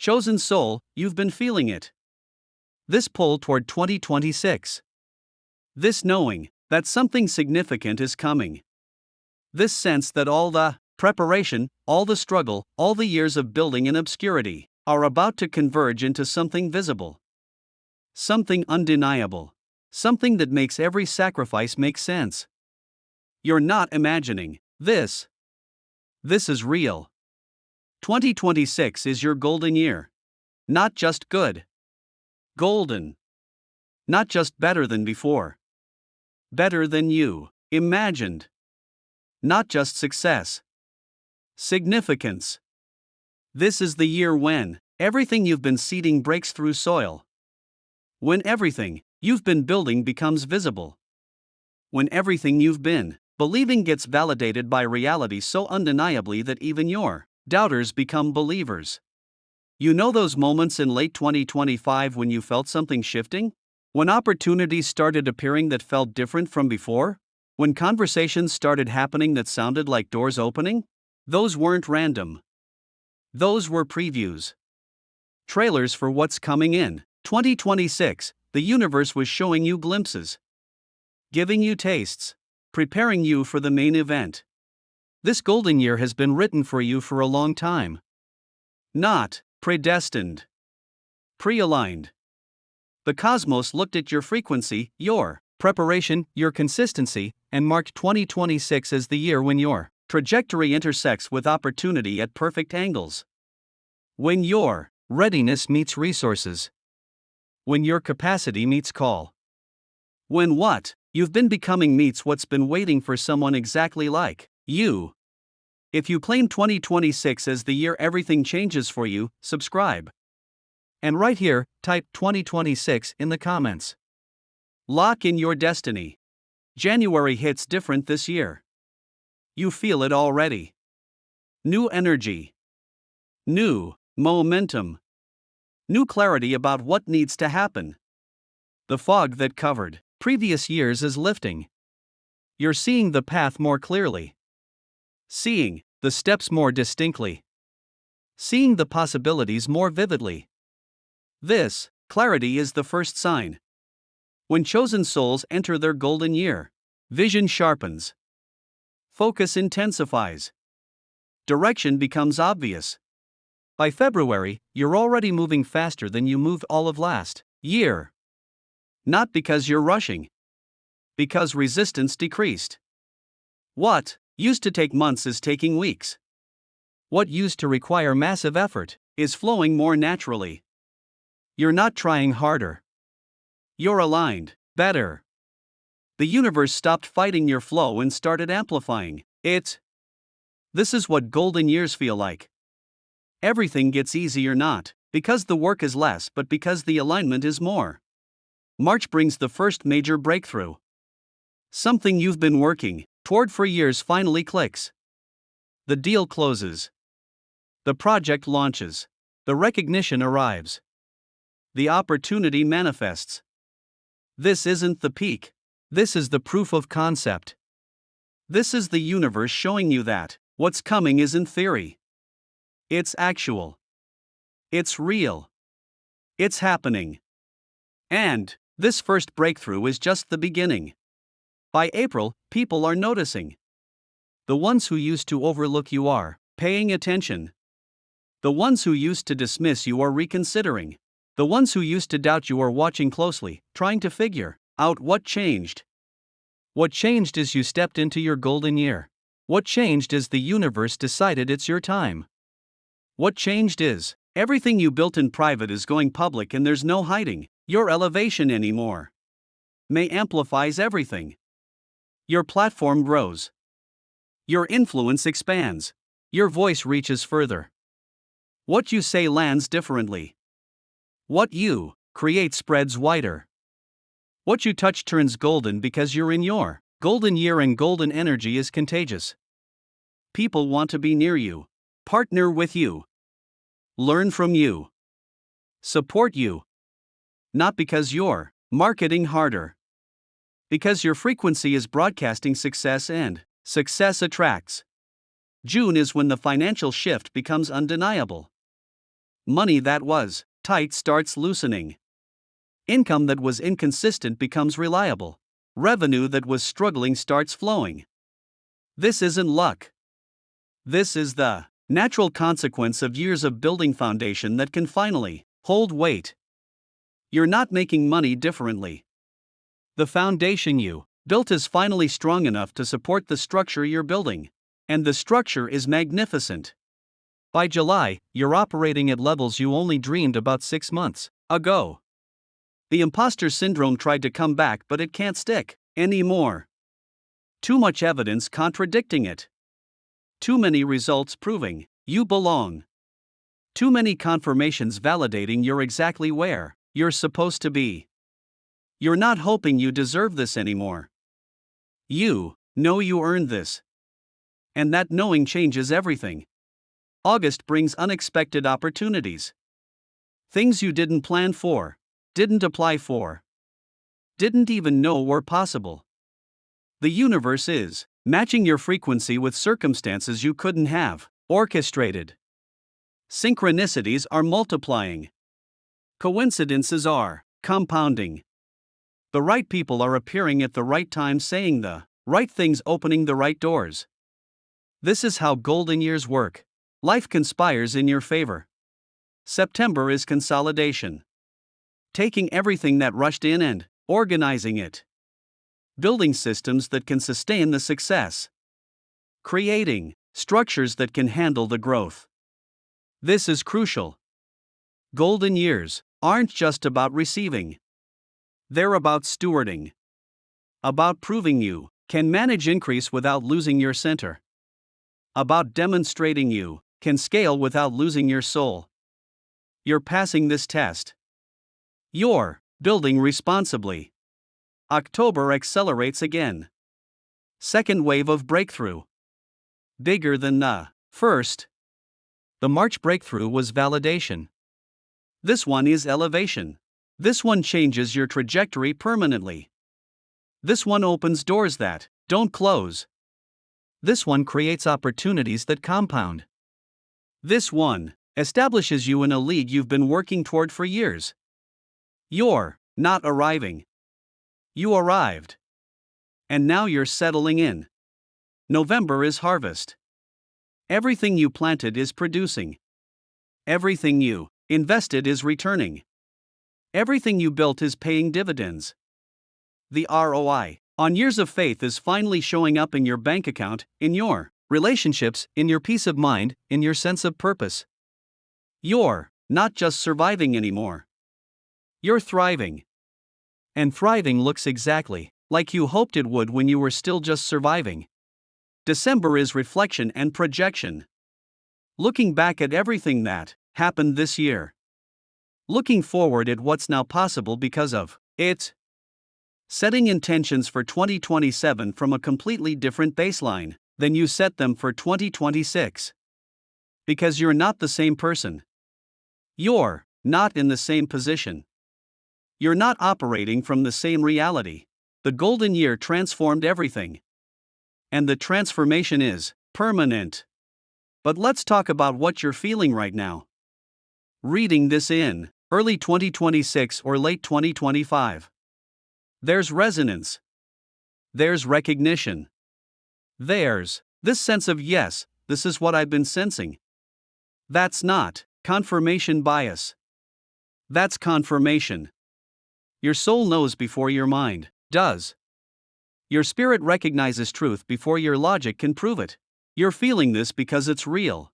Chosen soul, you've been feeling it. This pull toward 2026. This knowing that something significant is coming. This sense that all the preparation, all the struggle, all the years of building in obscurity are about to converge into something visible. Something undeniable. Something that makes every sacrifice make sense. You're not imagining this. This is real. 2026 is your golden year. Not just good. Golden. Not just better than before. Better than you imagined. Not just success. Significance. This is the year when everything you've been seeding breaks through soil. When everything you've been building becomes visible. When everything you've been believing gets validated by reality so undeniably that even your doubters become believers. You know those moments in late 2025 when you felt something shifting? When opportunities started appearing that felt different from before? When conversations started happening that sounded like doors opening? Those weren't random. Those were previews. Trailers for what's coming in 2026. The universe was showing you glimpses. Giving you tastes. Preparing you for the main event. This golden year has been written for you for a long time. Not predestined. Pre-aligned. The cosmos looked at your frequency, your preparation, your consistency, and marked 2026 as the year when your trajectory intersects with opportunity at perfect angles. When your readiness meets resources. When your capacity meets call. When what you've been becoming meets what's been waiting for someone exactly like you. If you claim 2026 as the year everything changes for you, subscribe. And right here, type 2026 in the comments. Lock in your destiny. January hits different this year. You feel it already. New energy. New momentum. New clarity about what needs to happen. The fog that covered previous years is lifting. You're seeing the path more clearly. Seeing the steps more distinctly. Seeing the possibilities more vividly. This clarity is the first sign. When chosen souls enter their golden year, vision sharpens. Focus intensifies. Direction becomes obvious. By February, you're already moving faster than you moved all of last year. Not because you're rushing. Because resistance decreased. What used to take months is taking weeks. What used to require massive effort is flowing more naturally. You're not trying harder. You're aligned better. The universe stopped fighting your flow and started amplifying it. This is what golden years feel like. Everything gets easier not because the work is less but because the alignment is more. March brings the first major breakthrough. Something you've been working toward for years finally clicks. The deal closes. The project launches. The recognition arrives. The opportunity manifests. This isn't the peak. This is the proof of concept. This is the universe showing you that what's coming isn't theory. It's actual. It's real. It's happening. And this first breakthrough is just the beginning. By April, people are noticing. The ones who used to overlook you are paying attention. The ones who used to dismiss you are reconsidering. The ones who used to doubt you are watching closely, trying to figure out what changed. What changed is you stepped into your golden year. What changed is the universe decided it's your time. What changed is everything you built in private is going public and there's no hiding your elevation anymore. May amplifies everything. Your platform grows. Your influence expands. Your voice reaches further. What you say lands differently. What you create spreads wider. What you touch turns golden because you're in your golden year, and golden energy is contagious. People want to be near you, partner with you, learn from you, support you. Not because you're marketing harder. Because your frequency is broadcasting success, and success attracts. June is when the financial shift becomes undeniable. money that was tight starts loosening. Income that was inconsistent becomes reliable. Revenue that was struggling starts flowing. This isn't luck. This is the natural consequence of years of building foundation that can finally hold weight. You're not making money differently. The foundation you built is finally strong enough to support the structure you're building. And the structure is magnificent. By July, you're operating at levels you only dreamed about 6 months ago. The imposter syndrome tried to come back, but it can't stick anymore. Too much evidence contradicting it. Too many results proving you belong. Too many confirmations validating you're exactly where you're supposed to be. You're not hoping you deserve this anymore. You know you earned this. And that knowing changes everything. August brings unexpected opportunities. Things you didn't plan for, didn't apply for, didn't even know were possible. The universe is matching your frequency with circumstances you couldn't have orchestrated. Synchronicities are multiplying. Coincidences are compounding. The right people are appearing at the right time, saying the right things, opening the right doors. This is how golden years work. Life conspires in your favor. September is consolidation. Taking everything that rushed in and organizing it. Building systems that can sustain the success. Creating structures that can handle the growth. This is crucial. Golden years aren't just about receiving. They're about stewarding. About proving you can manage increase without losing your center. About demonstrating you can scale without losing your soul. You're passing this test. You're building responsibly. October accelerates again. Second wave of breakthrough. Bigger than the first. The March breakthrough was validation. This one is elevation. This one changes your trajectory permanently. This one opens doors that don't close. This one creates opportunities that compound. This one establishes you in a league you've been working toward for years. You're not arriving. You arrived. And now you're settling in. November is harvest. Everything you planted is producing. Everything you invested is returning. Everything you built is paying dividends. The ROI on years of faith is finally showing up in your bank account, in your relationships, in your peace of mind, in your sense of purpose. You're not just surviving anymore. You're thriving. And thriving looks exactly like you hoped it would when you were still just surviving. December is reflection and projection. Looking back at everything that happened this year. Looking forward at what's now possible because of it. Setting intentions for 2027 from a completely different baseline than you set them for 2026. Because you're not the same person. You're not in the same position. You're not operating from the same reality. The golden year transformed everything. And the transformation is permanent. But let's talk about what you're feeling right now. Reading this in early 2026 or late 2025. There's resonance. There's recognition. There's this sense of yes, this is what I've been sensing. That's not confirmation bias. That's confirmation. Your soul knows before your mind does. Your spirit recognizes truth before your logic can prove it. You're feeling this because it's real.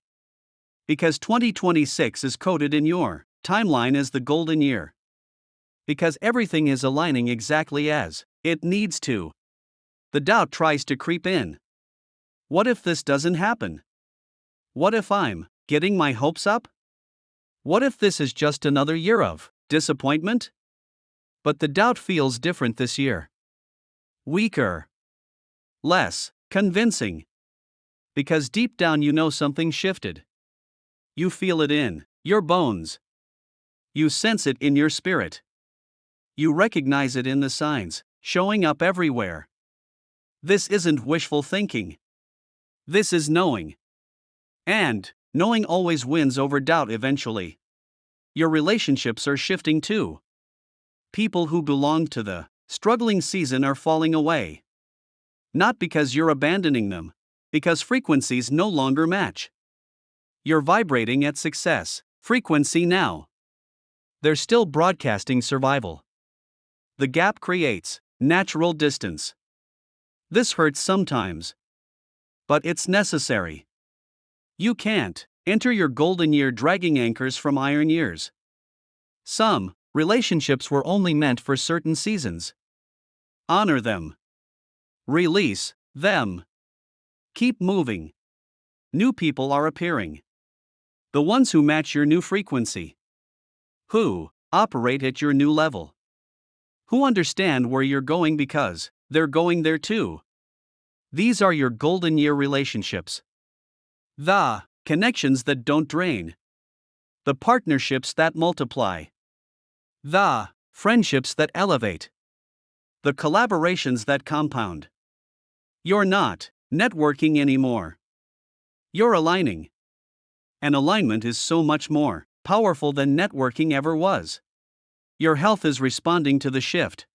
Because 2026 is coded in your timeline as the golden year. Because everything is aligning exactly as it needs to. The doubt tries to creep in. What if this doesn't happen? What if I'm getting my hopes up? What if this is just another year of disappointment? But the doubt feels different this year. Weaker. Less convincing. Because deep down you know something shifted. You feel it in your bones. You sense it in your spirit. You recognize it in the signs, showing up everywhere. This isn't wishful thinking. This is knowing. And knowing always wins over doubt eventually. your relationships are shifting too. People who belonged to the struggling season are falling away. Not because you're abandoning them, because frequencies no longer match. You're vibrating at success frequency now. They're still broadcasting survival. The gap creates natural distance. This hurts sometimes, but it's necessary. You can't enter your golden year dragging anchors from iron years. Some relationships were only meant for certain seasons. Honor them. Release them. Keep moving. New people are appearing. The ones who match your new frequency. Who operate at your new level. Who understand where you're going because they're going there too. These are your golden year relationships. The connections that don't drain. The partnerships that multiply. The friendships that elevate. The collaborations that compound. You're not networking anymore. You're aligning. And alignment is so much more powerful than networking ever was. Your health is responding to the shift.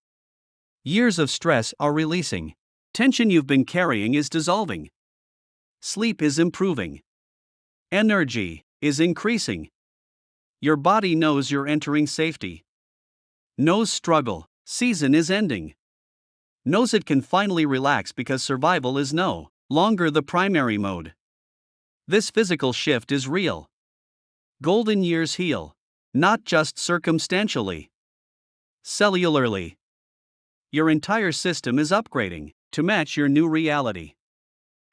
Years of stress are releasing. Tension you've been carrying is dissolving. Sleep is improving. Energy is increasing. Your body knows you're entering safety. Knows struggle season is ending. Knows it can finally relax because survival is no longer the primary mode. This physical shift is real. Golden years heal, not just circumstantially. Cellularly. Your entire system is upgrading to match your new reality.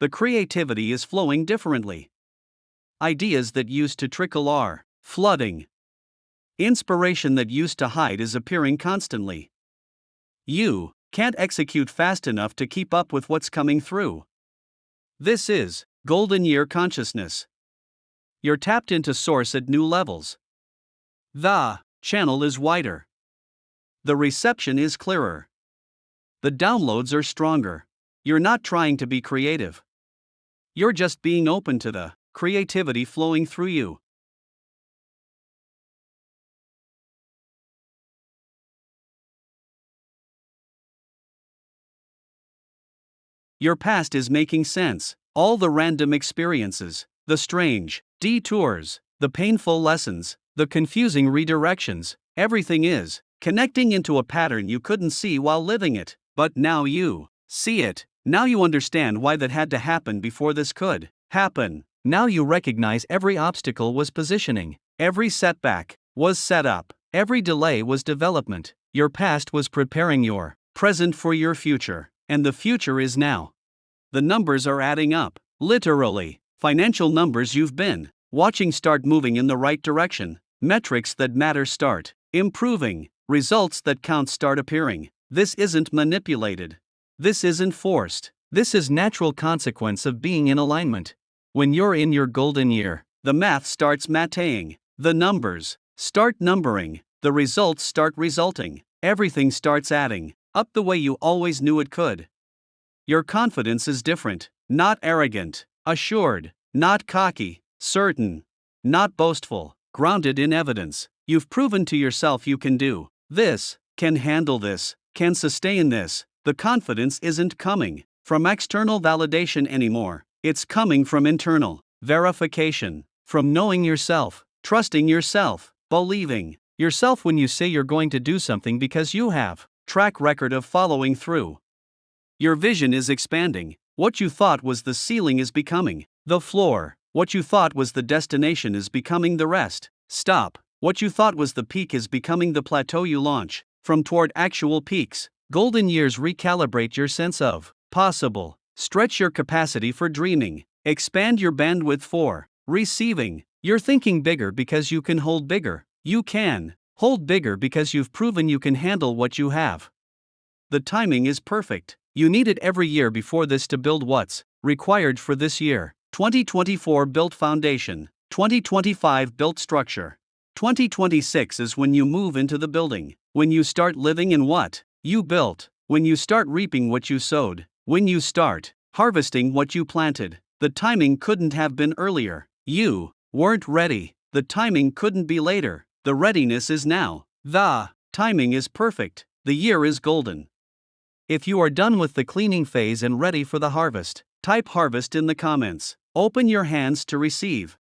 The creativity is flowing differently. Ideas that used to trickle are flooding. Inspiration that used to hide is appearing constantly. You can't execute fast enough to keep up with what's coming through. This is golden year consciousness. You're tapped into source at new levels. The channel is wider. The reception is clearer. The downloads are stronger. You're not trying to be creative. You're just being open to the creativity flowing through you. Your past is making sense. All the random experiences, the strange detours, the painful lessons, the confusing redirections, everything is connecting into a pattern you couldn't see while living it, but now you see it. Now you understand why that had to happen before this could happen. Now you recognize every obstacle was positioning, every setback was set up, every delay was development. Your past was preparing your present for your future, and the future is now. The numbers are adding up, literally. Financial numbers you've been watching start moving in the right direction. Metrics that matter start improving. Results that count start appearing. This isn't manipulated. This isn't forced. This is natural consequence of being in alignment. When you're in your golden year, the math starts mathing. The numbers start numbering. The results start resulting. Everything starts adding up the way you always knew it could. Your confidence is different, not arrogant, assured, not cocky, certain, not boastful, grounded in evidence. You've proven to yourself you can do this, can handle this, can sustain this. The confidence isn't coming from external validation anymore. It's coming from internal verification, from knowing yourself, trusting yourself, believing yourself when you say you're going to do something because you have track record of following through. Your vision is expanding. What you thought was the ceiling is becoming the floor. What you thought was the destination is becoming the rest. Stop. What you thought was the peak is becoming the plateau you launch from toward actual peaks. Golden years recalibrate your sense of possible. Stretch your capacity for dreaming. Expand your bandwidth for receiving. You're thinking bigger because you can hold bigger. You can hold bigger because you've proven you can handle what you have. The timing is perfect. You need it every year before this to build what's required for this year. 2024 built foundation. 2025 built structure. 2026 is when you move into the building. When you start living in what you built. When you start reaping what you sowed. When you start harvesting what you planted. The timing couldn't have been earlier. You weren't ready. The timing couldn't be later. The readiness is now. The timing is perfect. The year is golden. If you are done with the cleaning phase and ready for the harvest, type harvest in the comments. Open your hands to receive.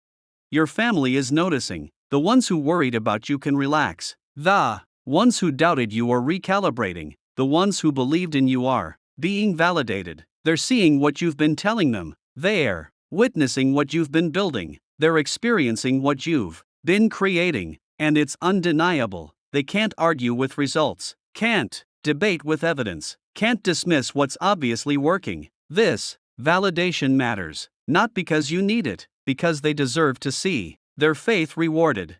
Your family is noticing. The ones who worried about you can relax. The ones who doubted you are recalibrating. The ones who believed in you are being validated. They're seeing what you've been telling them. They're witnessing what you've been building. They're experiencing what you've been creating. And it's undeniable. They can't argue with results, can't debate with evidence, can't dismiss what's obviously working. This validation matters, not because you need it, because they deserve to see their faith rewarded.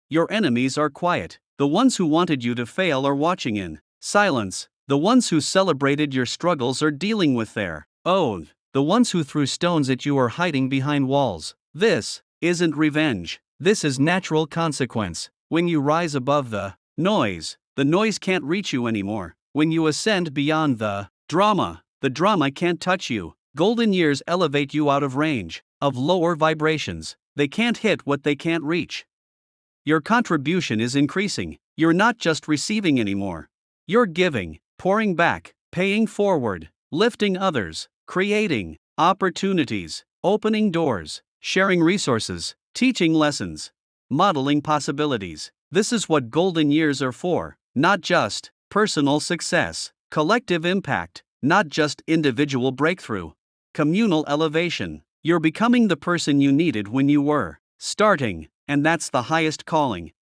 Your enemies are quiet. The ones who wanted you to fail are watching in silence. The ones who celebrated your struggles are dealing with their own. The ones who threw stones at you are hiding behind walls. This isn't revenge. This is natural consequence. When you rise above the noise can't reach you anymore. When you ascend beyond the drama can't touch you. Golden years elevate you out of range of lower vibrations. They can't hit what they can't reach. Your contribution is increasing. You're not just receiving anymore. You're giving, pouring back, paying forward, lifting others, creating opportunities, opening doors, sharing resources, teaching lessons, modeling possibilities. This is what golden years are for, not just personal success, collective impact, not just individual breakthrough, communal elevation. You're becoming the person you needed when you were starting, and that's the highest calling.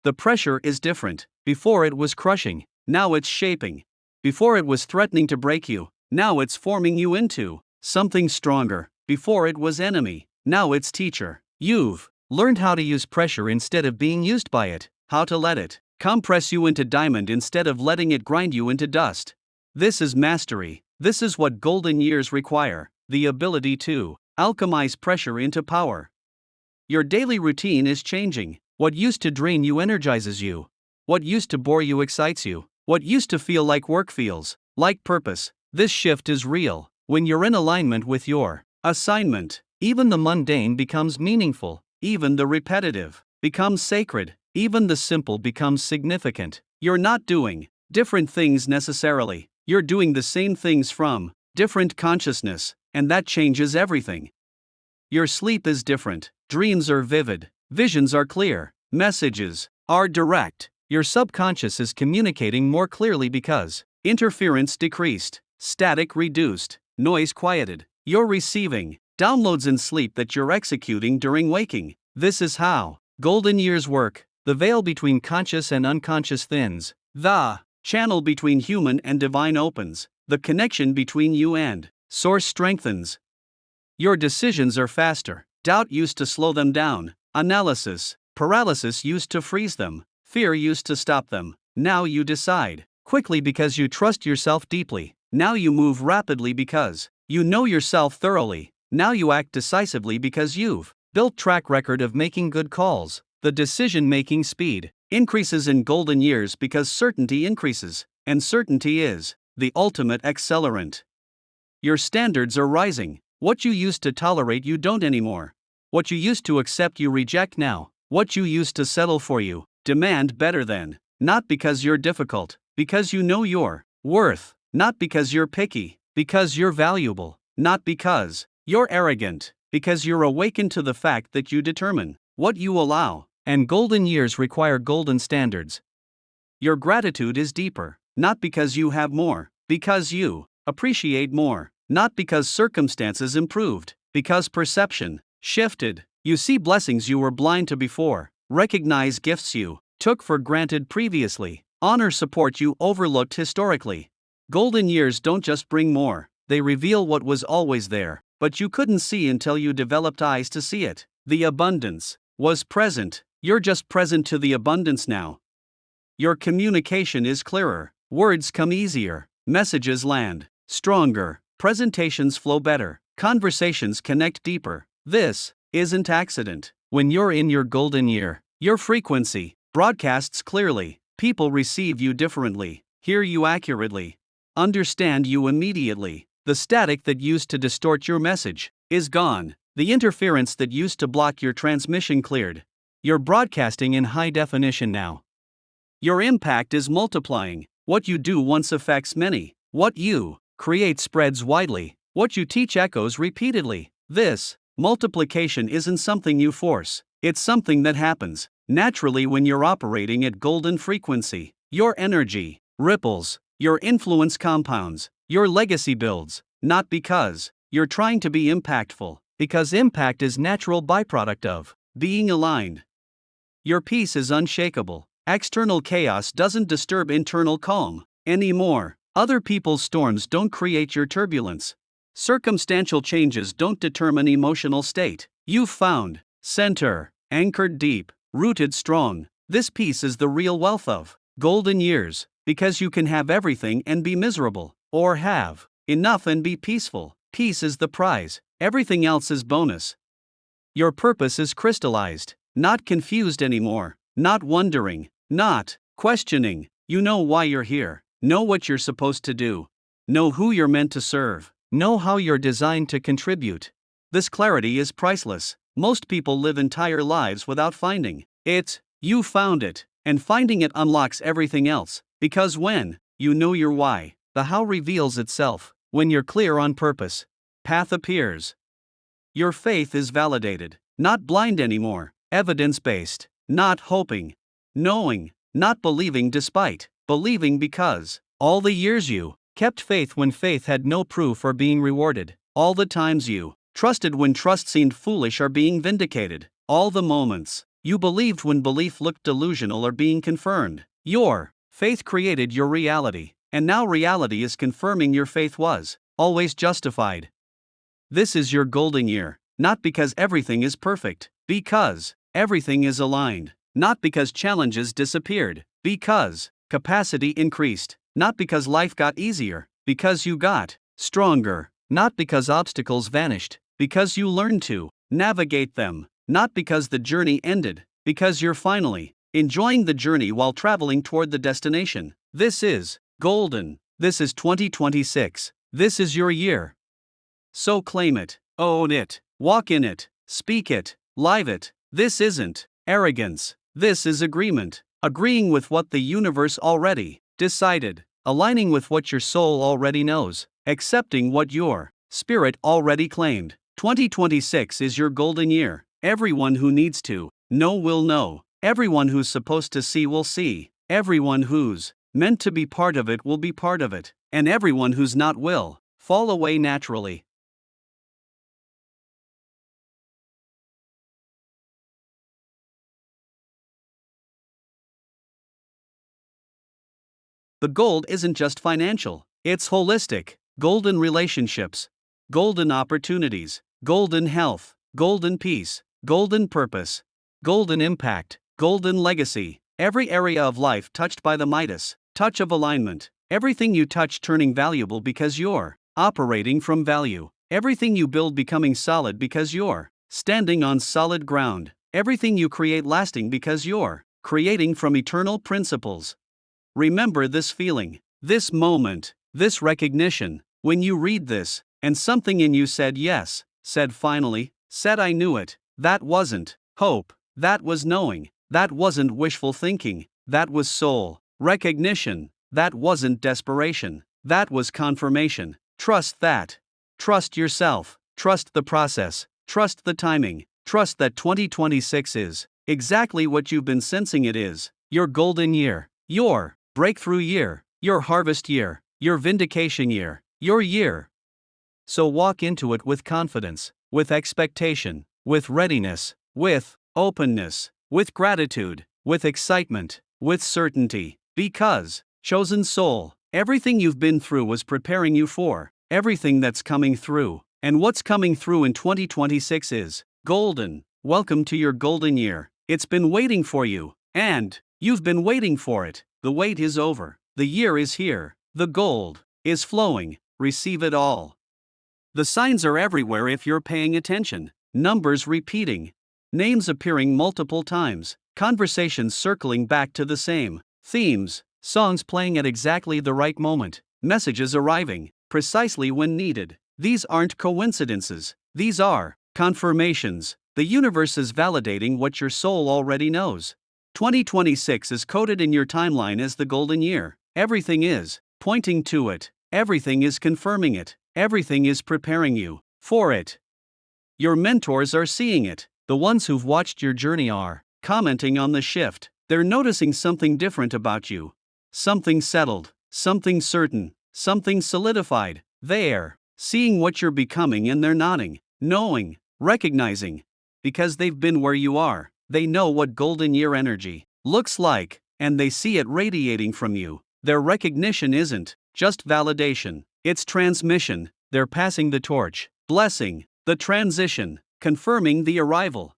The pressure is different. Before it was crushing, now it's shaping. Before it was threatening to break you, now it's forming you into something stronger. Before it was enemy, now it's teacher. You've learned how to use pressure instead of being used by it, how to let it compress you into diamond instead of letting it grind you into dust. This is mastery. This is what golden years require, the ability to alchemize pressure into power. Your daily routine is changing. What used to drain you energizes you. What used to bore you excites you. What used to feel like work feels like purpose. This shift is real. When you're in alignment with your assignment, even the mundane becomes meaningful. Even the repetitive becomes sacred. Even the simple becomes significant. You're not doing different things necessarily. You're doing the same things from different consciousness, and that changes everything. Your sleep is different. Dreams are vivid. Visions are clear. Messages are direct. Your subconscious is communicating more clearly because interference decreased, static reduced, noise quieted. You're receiving downloads in sleep that you're executing during waking. This is how golden years work. The veil between conscious and unconscious thins. The channel between human and divine opens. The connection between you and source strengthens. Your decisions are faster. Doubt used to slow them down. Analysis, paralysis used to freeze them. Fear used to stop them. Now you decide quickly because you trust yourself deeply. Now you move rapidly because you know yourself thoroughly. Now you act decisively because you've built track record of making good calls. The decision-making speed increases in golden years because certainty increases, and certainty is the ultimate accelerant. Your standards are rising. What you used to tolerate you don't anymore. What you used to accept you reject now. What you used to settle for you demand better than. Not because you're difficult, because you know your worth. Not because you're picky, because you're valuable. Not because you're arrogant, because you're awakened to the fact that you determine what you allow. And golden years require golden standards. Your gratitude is deeper, not because you have more, because you appreciate more. Not because circumstances improved, because perception shifted. You see blessings you were blind to before, recognize gifts you took for granted previously, honor support you overlooked historically. Golden years don't just bring more, they reveal what was always there, but you couldn't see until you developed eyes to see it. The abundance was present. You're just present to the abundance now. Your communication is clearer, words come easier, messages land stronger, presentations flow better, conversations connect deeper. This isn't accident. When you're in your golden year, your frequency broadcasts clearly. People receive you differently, hear you accurately, understand you immediately. The static that used to distort your message is gone. The interference that used to block your transmission cleared. You're broadcasting in high definition now. Your impact is multiplying. What you do once affects many. What you create spreads widely. What you teach echoes repeatedly. This multiplication isn't something you force, it's something that happens naturally when you're operating at golden frequency. Your energy ripples, your influence compounds, your legacy builds, not because you're trying to be impactful, because impact is natural byproduct of being aligned. Your peace is unshakable. External chaos doesn't disturb internal calm anymore. Other people's storms don't create your turbulence. Circumstantial changes don't determine emotional state. You've found center, anchored deep, rooted strong. This peace is the real wealth of golden years, because you can have everything and be miserable, or have enough and be peaceful. Peace is the prize, everything else is bonus. Your purpose is crystallized, not confused anymore, not wondering, not questioning. You know why you're here, know what you're supposed to do, know who you're meant to serve, know how you're designed to contribute. This clarity is priceless. Most people live entire lives without finding it. You found it, and finding it unlocks everything else, because when you know your why, the how reveals itself. When you're clear on purpose, path appears. Your faith is validated, not blind anymore, evidence-based, not hoping, knowing, not believing despite, believing because. All the years you kept faith when faith had no proof are being rewarded. All the times you trusted when trust seemed foolish are being vindicated. All the moments you believed when belief looked delusional are being confirmed. Your faith created your reality, and now reality is confirming your faith was always justified. This is your golden year, not because everything is perfect, because everything is aligned, not because challenges disappeared, because capacity increased, not because life got easier, because you got stronger, not because obstacles vanished, because you learned to navigate them, not because the journey ended, because you're finally enjoying the journey while traveling toward the destination. This is golden. This is 2026. This is your year. So claim it, own it, walk in it, speak it, live it. This isn't arrogance. This is agreement. Agreeing with what the universe already decided, aligning with what your soul already knows, accepting what your spirit already claimed. 2026 is your golden year. Everyone who needs to know will know. Everyone who's supposed to see will see. Everyone who's meant to be part of it will be part of it. And everyone who's not will fall away naturally. The gold isn't just financial, it's holistic. Golden relationships, golden opportunities, golden health, golden peace, golden purpose, golden impact, golden legacy. Every area of life touched by the Midas touch of alignment. Everything you touch turning valuable because you're operating from value. Everything you build becoming solid because you're standing on solid ground. Everything you create lasting because you're creating from eternal principles. Remember this feeling, this moment, this recognition, when you read this, and something in you said yes, said finally, said I knew it. That wasn't hope, that was knowing, that wasn't wishful thinking, that was soul recognition, that wasn't desperation, that was confirmation. Trust that. Trust yourself, trust the process, trust the timing, trust that 2026 is exactly what you've been sensing it is. Your golden year, your breakthrough year, your harvest year, your vindication year, your year. So walk into it with confidence, with expectation, with readiness, with openness, with gratitude, with excitement, with certainty, because, chosen soul, everything you've been through was preparing you for everything that's coming through, and what's coming through in 2026 is golden. Welcome to your golden year. It's been waiting for you, and you've been waiting for it. The wait is over. The year is here. The gold is flowing. Receive it all. The signs are everywhere if you're paying attention. Numbers repeating. Names appearing multiple times. Conversations circling back to the same themes. Songs playing at exactly the right moment. Messages arriving precisely when needed. These aren't coincidences. These are confirmations. The universe is validating what your soul already knows. 2026 is coded in your timeline as the golden year. Everything is pointing to it. Everything is confirming it. Everything is preparing you for it. Your mentors are seeing it. The ones who've watched your journey are commenting on the shift. They're noticing something different about you. Something settled, something certain, something solidified. They're seeing what you're becoming and they're nodding, knowing, recognizing. Because they've been where you are, they know what golden year energy looks like, and they see it radiating from you. Their recognition isn't just validation, it's transmission. They're passing the torch, blessing the transition, confirming the arrival.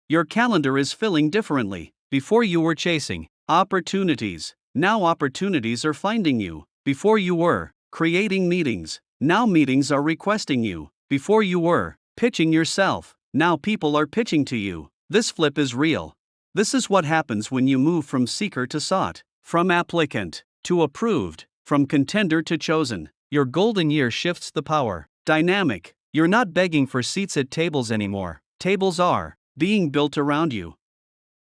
Your calendar is filling differently. Before you were chasing opportunities, now opportunities are finding you. Before you were creating meetings, now meetings are requesting you. Before you were pitching yourself, now people are pitching to you. This flip is real. This is what happens when you move from seeker to sought, from applicant to approved, from contender to chosen. Your golden year shifts the power dynamic. You're not begging for seats at tables anymore. Tables are being built around you.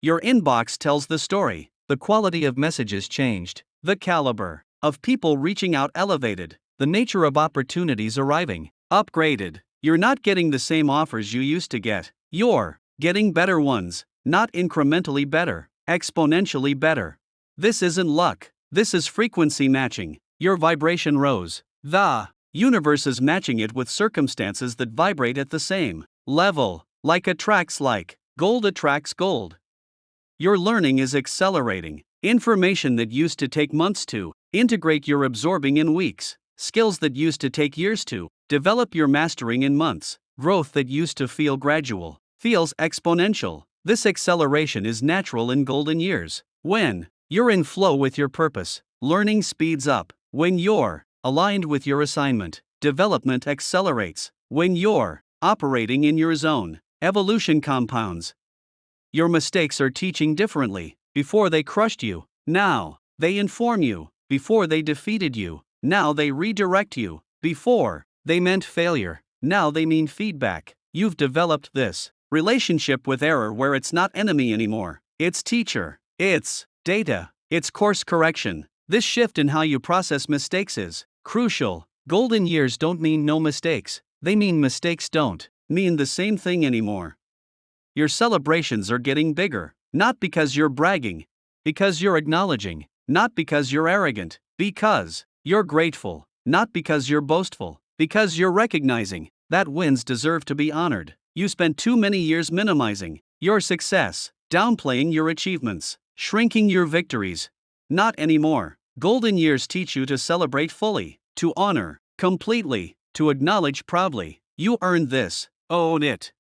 Your inbox tells the story. The quality of messages changed. The caliber of people reaching out elevated. The nature of opportunities arriving upgraded. You're not getting the same offers you used to get. You're getting better ones, not incrementally better, exponentially better. This isn't luck. This is frequency matching. Your vibration rose. The universe is matching it with circumstances that vibrate at the same level. Like attracts like. Gold attracts gold. Your learning is accelerating. Information that used to take months to integrate, you're absorbing in weeks. Skills that used to take years to develop, you're mastering in months. Growth that used to feel gradual feels exponential. This acceleration is natural in golden years. When you're in flow with your purpose, learning speeds up. When you're aligned with your assignment, development accelerates. When you're operating in your zone, evolution compounds. Your mistakes are teaching differently. Before they crushed you, now they inform you. Before they defeated you, now they redirect you. Before they meant failure, now they mean feedback. You've developed this relationship with error where it's not enemy anymore. It's teacher. It's data. It's course correction. This shift in how you process mistakes is crucial. Golden years don't mean no mistakes. They mean mistakes don't mean the same thing anymore. Your celebrations are getting bigger, not because you're bragging, because you're acknowledging, not because you're arrogant, because you're grateful, not because you're boastful, because you're recognizing that wins deserve to be honored. You spent too many years minimizing your success, downplaying your achievements, shrinking your victories. Not anymore. Golden years teach you to celebrate fully, to honor completely, to acknowledge proudly. You earned this. Own it.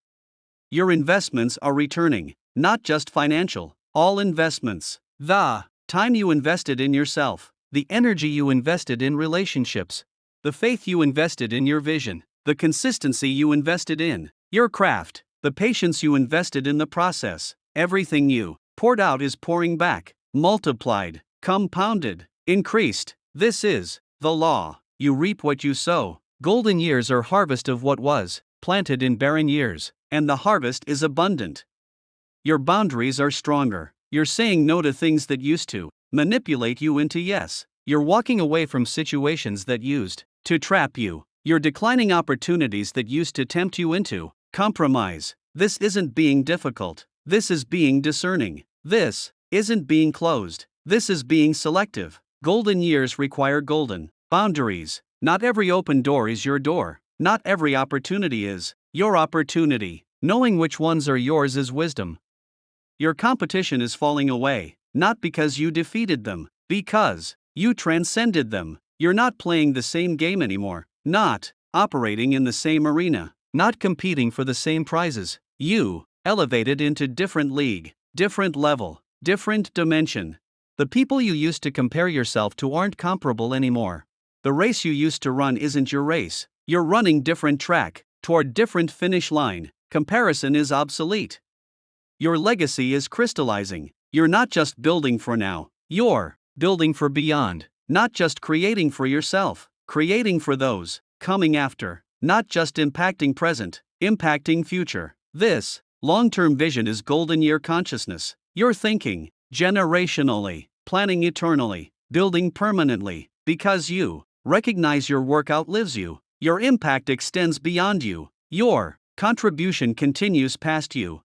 Your investments are returning, not just financial, all investments. The time you invested in yourself, the energy you invested in relationships, the faith you invested in your vision, the consistency you invested in your craft, the patience you invested in the process. Everything you poured out is pouring back, multiplied, compounded, increased. This is the law. You reap what you sow. Golden years are harvest of what was planted in barren years, and the harvest is abundant. Your boundaries are stronger. You're saying no to things that used to manipulate you into yes. You're walking away from situations that used to trap you. You're declining opportunities that used to tempt you into compromise. This isn't being difficult. This is being discerning. This isn't being closed. This is being selective. Golden years require golden boundaries. Not every open door is your door. Not every opportunity is your opportunity. Knowing which ones are yours is wisdom. Your competition is falling away, not because you defeated them, because you transcended them. You're not playing the same game anymore, not operating in the same arena, not competing for the same prizes. You elevated into different league, different level, different dimension. The people you used to compare yourself to aren't comparable anymore. The race you used to run isn't your race. You're running different track, toward different finish line. Comparison is obsolete. Your legacy is crystallizing. You're not just building for now, you're building for beyond. Not just creating for yourself, creating for those coming after. Not just impacting present, impacting future. This Long-term vision is golden year consciousness. You're thinking generationally, planning eternally, building permanently, because you recognize your work outlives you, your impact extends beyond you, your contribution continues past you.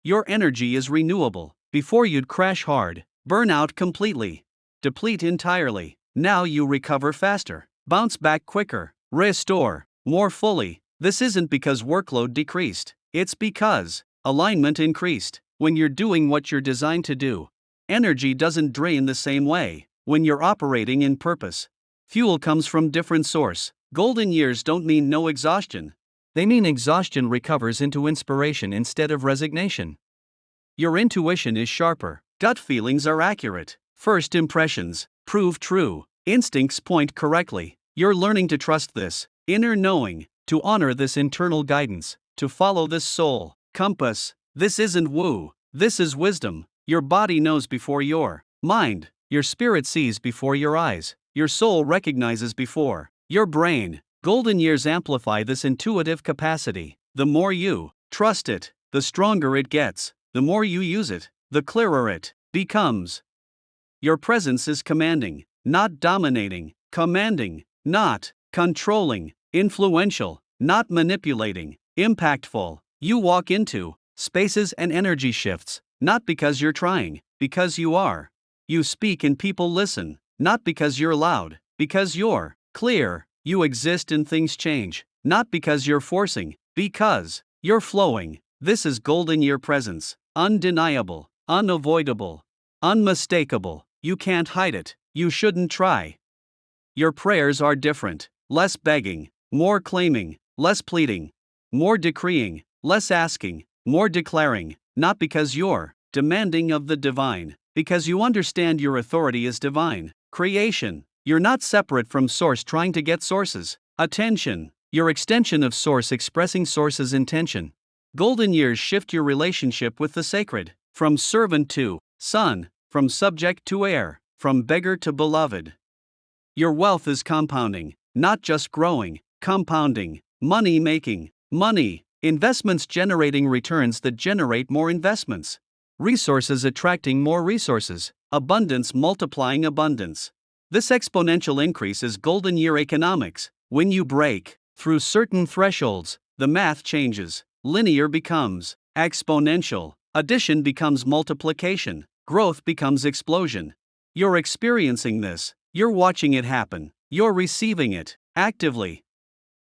Your energy is renewable. Before you'd crash hard, burn out completely, deplete entirely. Now you recover faster, bounce back quicker, restore more fully. This isn't because workload decreased, it's because alignment increased. When you're doing what you're designed to do, energy doesn't drain the same way. When you're operating in purpose, fuel comes from different source. Golden years don't mean no exhaustion. They mean exhaustion recovers into inspiration instead of resignation. Your intuition is sharper, gut feelings are accurate, first impressions prove true, instincts point correctly. You're learning to trust this inner knowing, to honor this internal guidance, to follow this soul compass. This isn't woo, this is wisdom. Your body knows before your mind, your spirit sees before your eyes, your soul recognizes before your brain. Golden years amplify this intuitive capacity. The more you trust it, the stronger it gets. The more you use it, the clearer it becomes. Your presence is commanding, not dominating, commanding, not controlling, influential, not manipulating, impactful. You walk into spaces and energy shifts, not because you're trying, because you are. You speak and people listen, not because you're loud, because you're clear. You exist and things change, not because you're forcing, because you're flowing. This is golden year presence, undeniable, unavoidable, unmistakable. You can't hide it, you shouldn't try. Your prayers are different, less begging, more claiming, less pleading, more decreeing, less asking, more declaring, not because you're demanding of the divine, because you understand your authority is divine creation. You're not separate from source trying to get source's attention. You're extension of source expressing source's intention. Golden years shift your relationship with the sacred, from servant to son, from subject to heir, from beggar to beloved. Your wealth is compounding, not just growing, compounding, money making, money, investments generating returns that generate more investments, resources attracting more resources, abundance multiplying abundance. This exponential increase is golden year economics. When you break through certain thresholds, the math changes. Linear becomes exponential, addition becomes multiplication, growth becomes explosion. You're experiencing this, you're watching it happen, you're receiving it actively.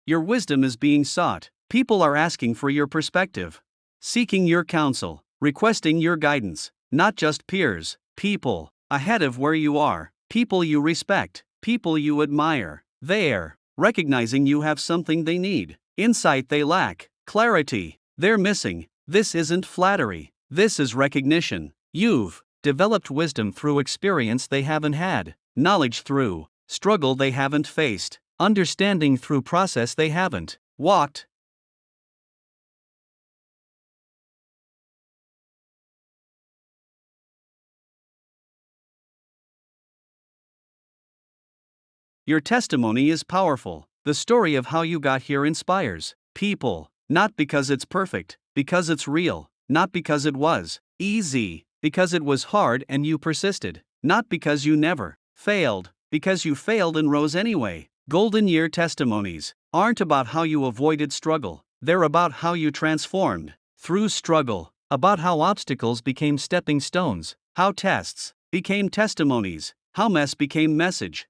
Your wisdom is being sought, people are asking for your perspective, seeking your counsel, requesting your guidance, not just peers, people ahead of where you are. People you respect, people you admire. They're recognizing you have something they need, insight they lack, clarity they're missing. This isn't flattery, this is recognition. You've developed wisdom through experience they haven't had, knowledge through struggle they haven't faced, understanding through process they haven't walked. Your testimony is powerful. The story of how you got here inspires people, not because it's perfect, because it's real, not because it was easy, because it was hard and you persisted, not because you never failed, because you failed and rose anyway. Golden year testimonies aren't about how you avoided struggle, they're about how you transformed through struggle, about how obstacles became stepping stones, how tests became testimonies, how mess became message.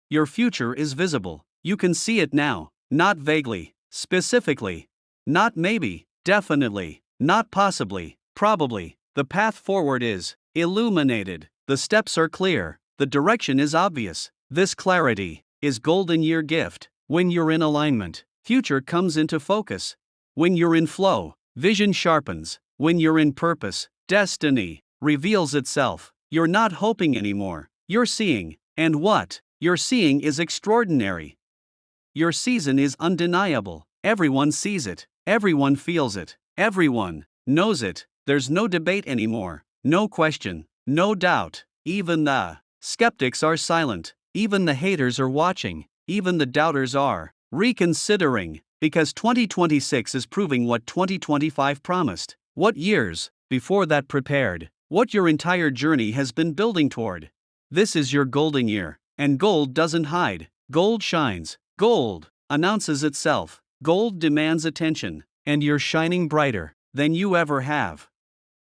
Your future is visible. You can see it now, not vaguely, specifically, not maybe, definitely, not possibly, probably. The path forward is illuminated, the steps are clear, the direction is obvious. This clarity is golden year gift. When you're in alignment, future comes into focus. When you're in flow, vision sharpens. When you're in purpose, destiny reveals itself. You're not hoping anymore, you're seeing, and what you're seeing is extraordinary. Your season is undeniable. Everyone sees it, everyone feels it, everyone knows it. There's no debate anymore, no question, no doubt. Even the skeptics are silent, even the haters are watching, even the doubters are reconsidering. Because 2026 is proving what 2025 promised, what years before that prepared, what your entire journey has been building toward. This is your golden year, and gold doesn't hide, gold shines, gold announces itself, gold demands attention, and you're shining brighter than you ever have.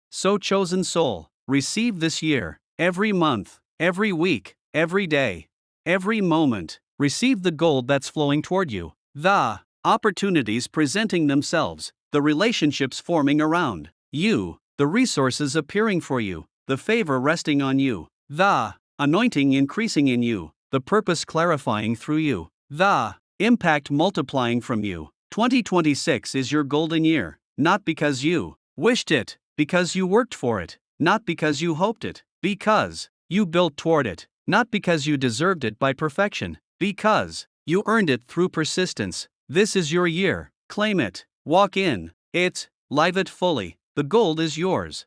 So, chosen soul, receive this year, every month, every week, every day, every moment. Receive the gold that's flowing toward you, the opportunities presenting themselves, the relationships forming around you, the resources appearing for you, the favor resting on you, the anointing increasing in you, the purpose clarifying through you, the impact multiplying from you. 2026 is your golden year, not because you wished it, because you worked for it, not because you hoped it, because you built toward it, not because you deserved it by perfection, because you earned it through persistence. This is your year. Claim it, walk in it, live it fully. The gold is yours.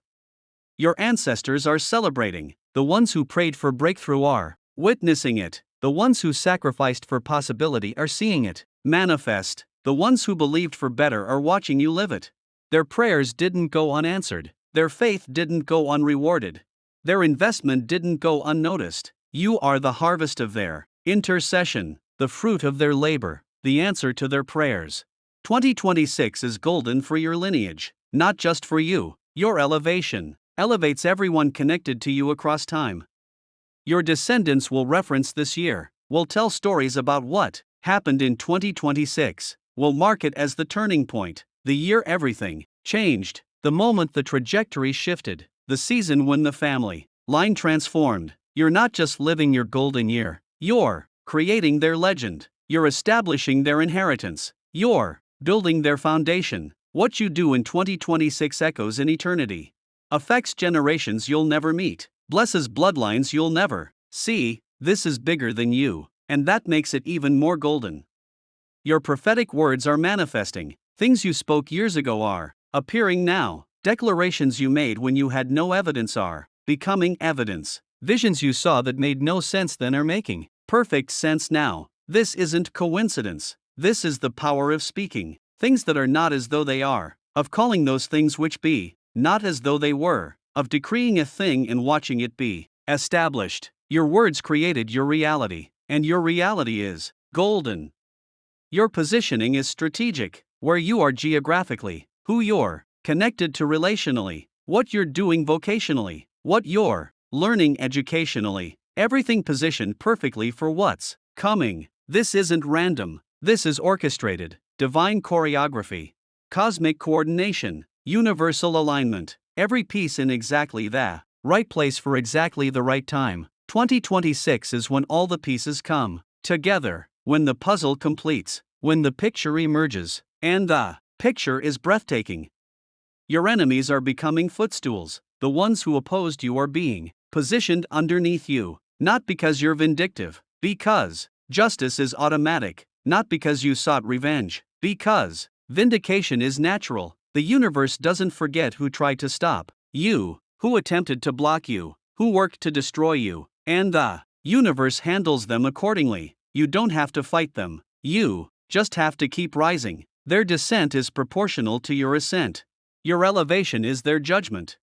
Your ancestors are celebrating. The ones who prayed for breakthrough are witnessing it. The ones who sacrificed for possibility are seeing it manifest. The ones who believed for better are watching you live it. Their prayers didn't go unanswered. Their faith didn't go unrewarded. Their investment didn't go unnoticed. You are the harvest of their intercession, the fruit of their labor, the answer to their prayers. 2026 is golden for your lineage, not just for you. Your elevation elevates everyone connected to you across time. Your descendants will reference this year, will tell stories about what happened in 2026, will mark it as the turning point, the year everything changed, the moment the trajectory shifted, the season when the family line transformed. You're not just living your golden year, you're creating their legend, you're establishing their inheritance, you're building their foundation. What you do in 2026 echoes in eternity, affects generations you'll never meet, blesses bloodlines you'll never see. This is bigger than you, and that makes it even more golden. Your prophetic words are manifesting, things you spoke years ago are appearing now, declarations you made when you had no evidence are becoming evidence, visions you saw that made no sense then are making perfect sense now. This isn't coincidence, this is the power of speaking things that are not as though they are, of calling those things which be not as though they were, of decreeing a thing and watching it be established. Your words created your reality, and your reality is golden. Your positioning is strategic, where you are geographically, who you're connected to relationally, what you're doing vocationally, what you're learning educationally, everything positioned perfectly for what's coming. This isn't random, this is orchestrated, divine choreography, cosmic coordination, universal alignment, every piece in exactly the right place for exactly the right time. 2026 is when all the pieces come together, when the puzzle completes, when the picture emerges, and the picture is breathtaking. Your enemies are becoming footstools, the ones who opposed you are being positioned underneath you, not because you're vindictive, because justice is automatic, not because you sought revenge, because vindication is natural. The universe doesn't forget who tried to stop you, who attempted to block you, who worked to destroy you, and the universe handles them accordingly. You don't have to fight them, you just have to keep rising. Their descent is proportional to your ascent. Your elevation is their judgment.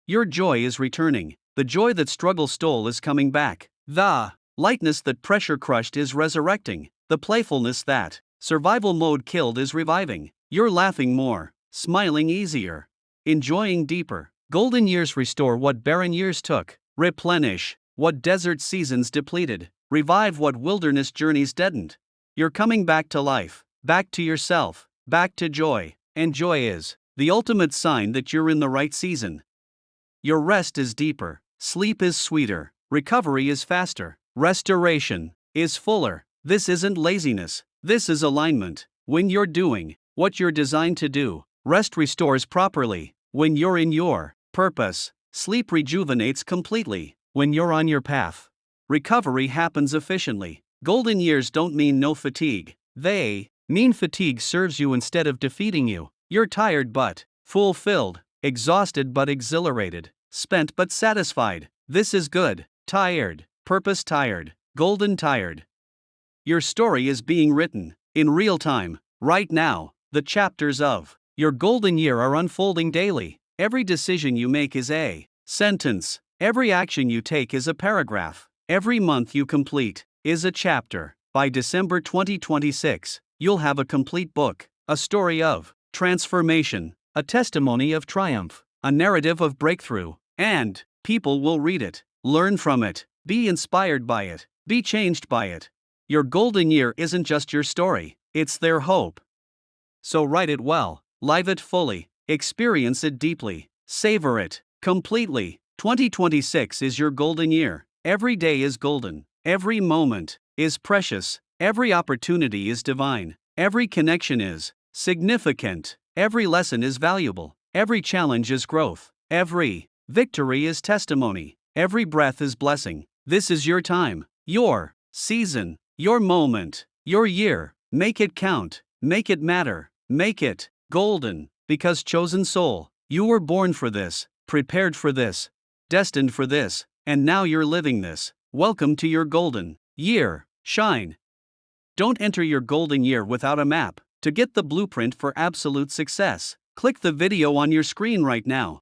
Your joy is returning. The joy that struggle stole is coming back. The lightness that pressure crushed is resurrecting. The playfulness that survival mode killed is reviving. You're laughing more, smiling easier, enjoying deeper. Golden years restore what barren years took, replenish what desert seasons depleted, revive what wilderness journeys deadened. You're coming back to life, back to yourself, back to joy, and joy is the ultimate sign that you're in the right season. Your rest is deeper, sleep is sweeter, recovery is faster, restoration is fuller. This isn't laziness, this is alignment. When you're doing what you're designed to do, rest restores properly. When you're in your purpose, sleep rejuvenates completely. When you're on your path, recovery happens efficiently. Golden years don't mean no fatigue, they mean fatigue serves you instead of defeating you. You're tired but fulfilled, exhausted but exhilarated, spent but satisfied. This is good. Tired, purpose tired, golden tired. Your story is being written in real time, Right now, the chapters of your golden year are unfolding daily. Every decision you make is a sentence. Every action you take is a paragraph. Every month you complete is a chapter. By December 2026, you'll have a complete book, a story of transformation, a testimony of triumph, a narrative of breakthrough, and people will read it, learn from it, be inspired by it, be changed by it. Your golden year isn't just your story, it's their hope. So write it well, live it fully, experience it deeply, savor it completely. 2026 is your golden year. Every day is golden, every moment is precious, every opportunity is divine, every connection is significant, every lesson is valuable, every challenge is growth, every victory is testimony, every breath is blessing. This is your time, your season, your moment, your year. Make it count, make it matter, make it golden, because chosen soul, you were born for this, prepared for this, destined for this, and now you're living this. Welcome to your golden year. Shine. Don't enter your golden year without a map. To get the blueprint for absolute success, click the video on your screen right now.